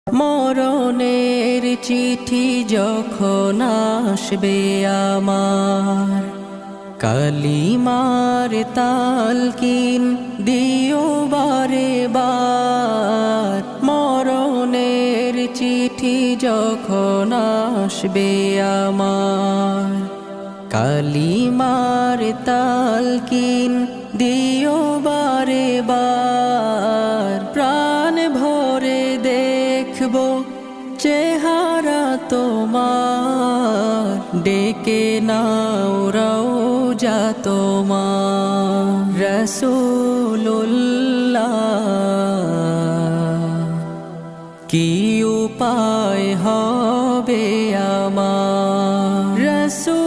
মরণের চিঠি যখন আসবে আমার, কালিমার তালকিন দিও বারে বার। মরণের চিঠি যখন আসবে আমার, কালিমার তালকিন দিও বারে বার। প্রাণ ভরে দেখব চেহারা তোমার, ডেকে নাও রওজা তোমার। রাসূলুল্লাহ কি উপায় হবে আমার, রাসূল